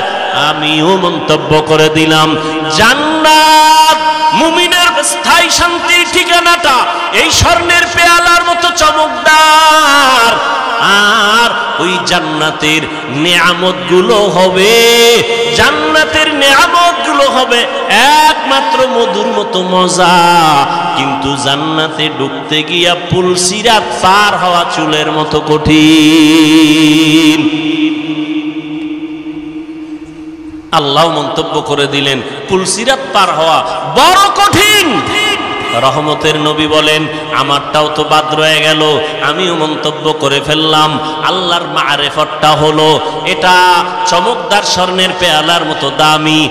[SPEAKER 1] আমিও মন্তব্য করে দিলাম, জান্নাত মুমিনের স্থায়ী শান্তির ঠিকানাটা এই স্বর্ণের পেয়ালার মতো চমকদার। আর ওই জান্নাতের নেয়ামতগুলো হবে, জান্নাতের নেয়ামতগুলো হবে একমাত্র মধুর মতো মজা। কিন্তু জান্নাতে ঢুকতে গিয়া পুলসিরাত পার হওয়া চুলের মতো কঠিন। আল্লাহ মন্তব্য করে দিলেন পুলসিরাত পার হওয়া বড় কঠিন। রহমতের নবী বলেন আমারটাও তো বাদ রয়ে গেল, আমিও মন্তব্য করে ফেললাম। আল্লাহর মারেফতটা হলো এটা চমকদার স্বর্ণের পেয়ালার মতো দামি,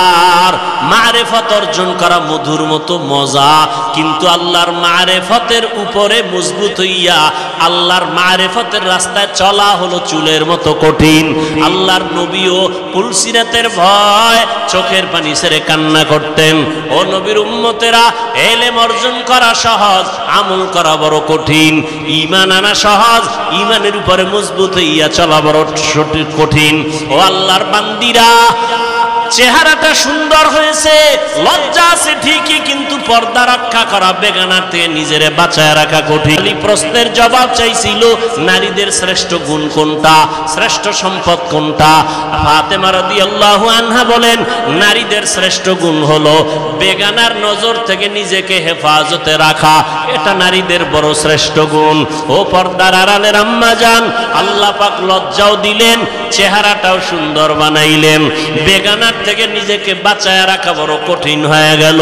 [SPEAKER 1] আর মারেফত অর্জন করা মধুর মতো মজা। কিন্তু আল্লাহর মারেফতের উপরে মজবুত হইয়া আল্লাহর মারেফতের রাস্তায় চলা হলো চুলের মতো কঠিন। আল্লাহর নবীও পুলসিরাতের ভয় চোখের পানি ছেড়ে কান্না করতেন। ও নবীর উম্মতেরা, এলেম অর্জন করা সহজ, আমল করা বড় কঠিন। ঈমান আনা সহজ, ঈমানের উপরে মজবুত হইয়া চলা বড় কঠিন। ও আল্লাহর বান্দিরা, চেহারাটা সুন্দর হয়েছে, লজ্জা আছে ঠিকই, কিন্তু পর্দা রক্ষা করা, বেগানার থেকে নিজেরে বাঁচায় রাখা কঠিন। প্রশ্নের জবাব চাইছিল নারীদের শ্রেষ্ঠ গুণ কোনটা, শ্রেষ্ঠ সম্পদ কোনটা। ফাতেমা রাদিয়াল্লাহু আনহা বলেন নারীদের শ্রেষ্ঠ গুণ হলো বেগানার নজর থেকে নিজেকে হেফাজতে রাখা, এটা নারীদের বড় শ্রেষ্ঠ গুণ। ও পর্দার আড়ালের আম্মা জান, আল্লাহ পাক লজ্জাও দিলেন, চেহারাটাও সুন্দর বানাইলেন। বেগানার থেকে নিজেকে বাঁচায় রাখা বড় কঠিন হয়ে গেল।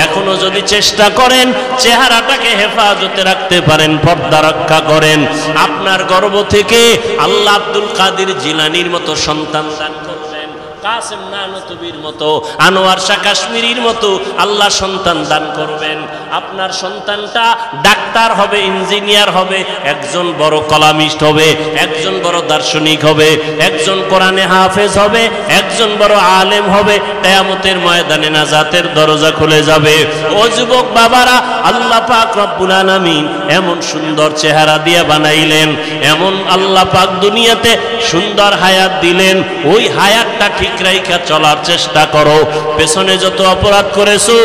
[SPEAKER 1] এখনো যদি চেষ্টা করেন চেহারাটাকে হেফাজতে রাখতে পারেন, পর্দা রক্ষা করেন, আপনার গর্ভ থেকে আল্লাহ আব্দুল কাদের জিলানীর মতো সন্তান দান করবেন, কাসেম নানতবীর মতো, আনোয়ার শাহ কাশ্মীরির মতো আল্লাহ সন্তান দান করবেন। আপনার সন্তানটা ডাক্তার হবে, ইঞ্জিনিয়ার হবে, একজন বড় কলামিস্ট হবে, একজন বড় দার্শনিক হবে, একজন কোরআনে হাফেজ হবে, একজন বড় আলেম হবে। কিয়ামতের ময়দানে নাজাতের দরজা খুলে যাবে। ও যুবক বাবারা, আল্লাহ পাক রব্বুল আলামিন এমন সুন্দর চেহারা দিয়ে বানাইলেন, এমন আল্লাহ পাক দুনিয়াতে সুন্দর হায়াত দিলেন। ওই হায়াতটা ঠিক রাইখা চলার চেষ্টা করো। পেছনে যত অপরাধ করেছো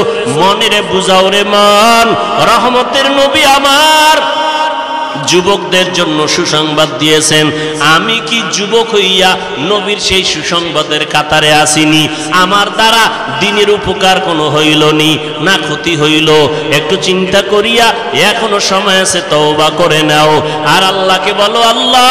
[SPEAKER 1] মনেরে বুঝাও রে মন। রহমতের নবী আমার যুবকদের জন্য সুসংবাদ দিয়েছেন। আমি কি যুবক হইয়া নবীর সেই সুসংবাদের কাতারে আসিনি? আমার দ্বারা দিনের উপকার কোনো হইল নি, না ক্ষতি হইল? একটু চিন্তা করিয়া এখনো সময় আছে, তওবা করে নাও। আর আল্লাহকে বলো, আল্লাহ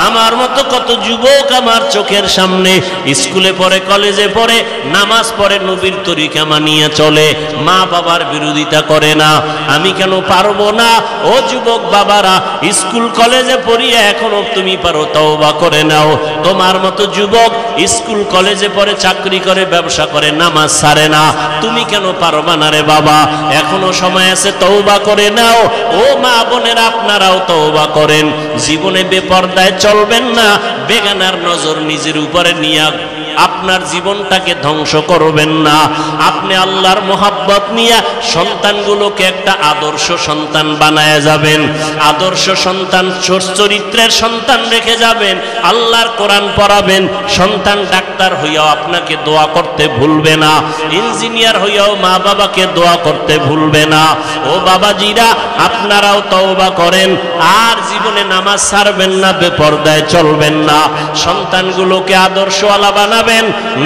[SPEAKER 1] আমার মতো কত যুবক আমার চোখের সামনে স্কুলে পড়ে, কলেজে পড়ে, নামাজ পড়ে, নবীর তরিকা মানিয়ে চলে, মা বাবার বিরোধিতা করে না, আমি কেন পারবো না? ও যুবক বাবারা, স্কুল কলেজে পড়িয়া এখনো তুমি পারো, তওবা করে নাও। তোমার মতো যুবক স্কুল কলেজে পড়ে, চাকরি করে, ব্যবসা করে, নামাজ ছাড়ে না, তুমি কেন পারবা না রে বাবা? এখনো সময় আছে, তওবা করে নাও। ও মা বোনেরা, আপনারাও তওবা করেন। জীবনে বেপরদায় চলবেন না, বেগানার নজর নিজের উপরে নিয়ে আপনার জীবনটাকে ধ্বংস করবেন না। আপনি আল্লাহর মোহাব্বত নিয়ে সন্তানগুলোকে একটা আদর্শ সন্তান বানায় যাবেন, আদর্শ সন্তান, চরিত্রের সন্তান রেখে যাবেন। আল্লাহর কোরআন পড়াবেন। সন্তান ডাক্তার হইয়াও আপনাকে দোয়া করতে ভুলবে না, ইঞ্জিনিয়ার হইয়াও মা বাবাকে দোয়া করতে ভুলবে না। ও বাবাজিরা, আপনারাও তওবা করেন, আর জীবনে নামাজ ছাড়বেন না, বেপরদায় চলবেন না, সন্তানগুলোকে আদর্শওয়ালা বানাবেন,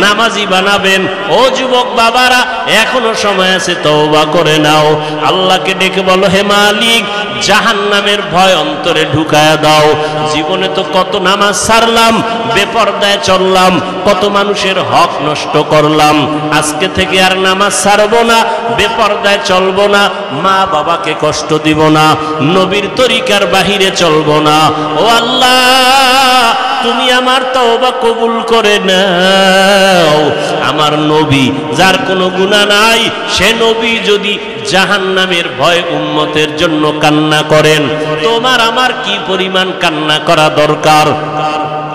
[SPEAKER 1] নামাজি বানাবেন। ও যুবক বাবারা, এখনো সময় আছে, তওবা করে নাও। আল্লাহকে ডেকে বলো, হে মালিক, জাহান্নামের ভয় অন্তরে ঢুকায়া দাও। জীবনে তো কত নামাজ ছাড়লাম, বেপরদায় চললাম, কত মানুষের হক নষ্ট করলাম। আজকে থেকে আর নামাজ ছাড়বো না, বেপরদায় চলবো না, মা বাবাকে কষ্ট দিব না, নবীর তরিকার বাহিরে চলবো না। ও আল্লাহ, তুমি আমার তওবা কবুল করে নাও। আমার নবী, যার কোনো গুনাহ নাই, সে নবী যদি জাহান্নামের ভয় উম্মতের জন্য কান্না করেন, তোমার আমার কি পরিমাণ কান্না করা দরকার।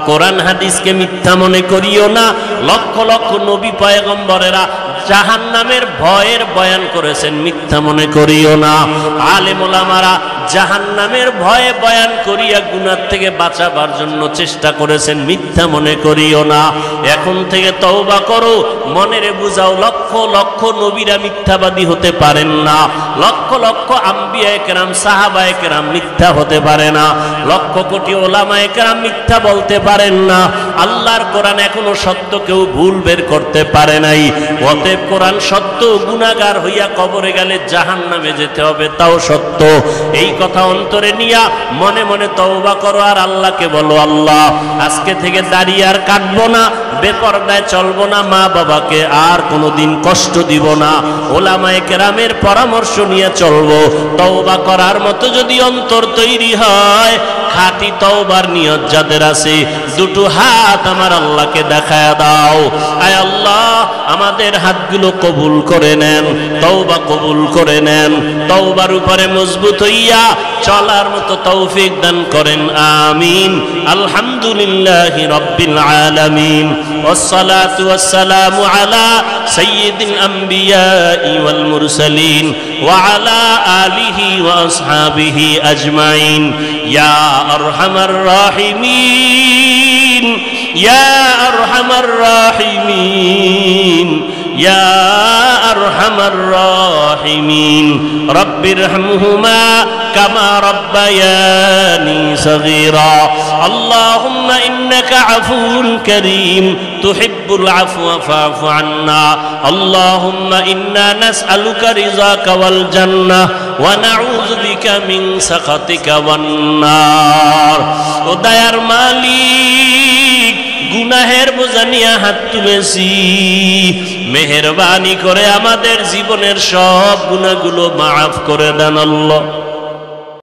[SPEAKER 1] কোরআন হাদিসকে মিথ্যা মনে করিও না। লক্ষ লক্ষ নবী পয়গম্বরেরা জাহান্নামের ভয়ের বয়ান করেছেন, মিথ্যা মনে করিও না। আলেম ওলামারা জাহান্নামের ভয়ে বয়ান করিয়া গুনাহ থেকে বাঁচাবার জন্য চেষ্টা করেছেন, মিথ্যা মনে করিও না। এখন থেকে তওবা করো, মনেরে বুঝাও লক্ষ লক্ষ নবীরা মিথ্যাবাদী হতে পারেন না, লক্ষ লক্ষ আম্বিয়ায়ে কেরাম সাহাবায়ে কেরাম মিথ্যা হতে পারে না, লক্ষ কোটি ওলামায়ে কেরাম মিথ্যা বলতে পারেন না। আল্লাহর কোরআন এখনো সত্য কেউ ভুল বের করতে পারে নাই। অতএব কোরআন সত্য, গুনাহগার হইয়া কবরে গেলে জাহান্নামে যেতে হবে, তাও সত্য। এই কথা অন্তরে নিয়া মনে মনে তওবা করো আর আল্লাহকে বলো, আল্লাহ আজকে থেকে দাড়ি আর কাটবো না, বেপরদায় চলবো না, মা বাবাকে আর কোনোদিন কষ্ট দিব না, ওলামায়ে কেরামের পরামর্শ নিয়ে চলবো। তওবা করার মতো যদি অন্তর তৈরি হয়, খাঁটি তওবার নিয়ত যাদের আছে, দুটো হাত আমার আল্লাহকে দেখায় দাও। আয় আল্লাহ, আমাদের হাতগুলো কবুল করে নেন, তওবা কবুল করে নেন, তওবার উপরে মজবুত হইয়া চলার মতো তৌফিক দান করেন, আমিন। আলহামদুলিল্লাহি রাব্বিল আলামিন, ওয়াসসালাতু ওয়াসসালামু আলা সাইয়্যিদিল আমবিয়াই ওয়াল মুরসালিন ওয়া আলা আলিহি ওয়া আসহাবিহি আজমাইন। ইয়া আরহামার রাহিমিন, ইয়া আরহামার রাহিমিন, ইয়া আরহামার রাহিমিন। রব্বিরহামহুমা কামা রাব্বায়ানি সগীরা। আল্লাহুম্মা ইন্নাকা আফুউন কারীম তুহিব্বুল আফওয়া ফা'ফু আন্না। আল্লাহুম্মা ইন্না নাসআলুকা রিযাকা ওয়াল জান্নাহ ওয়া নাউযু বিকা মিন সাখাতিকা ওয়ান নার। ও দয়ার মালিক, গুনাহের বোঝা নিয়ে হাত তুলেছি, মেহেরবানি করে আমাদের জীবনের সব গুনাহগুলো মাফ করে দেন আল্লাহ।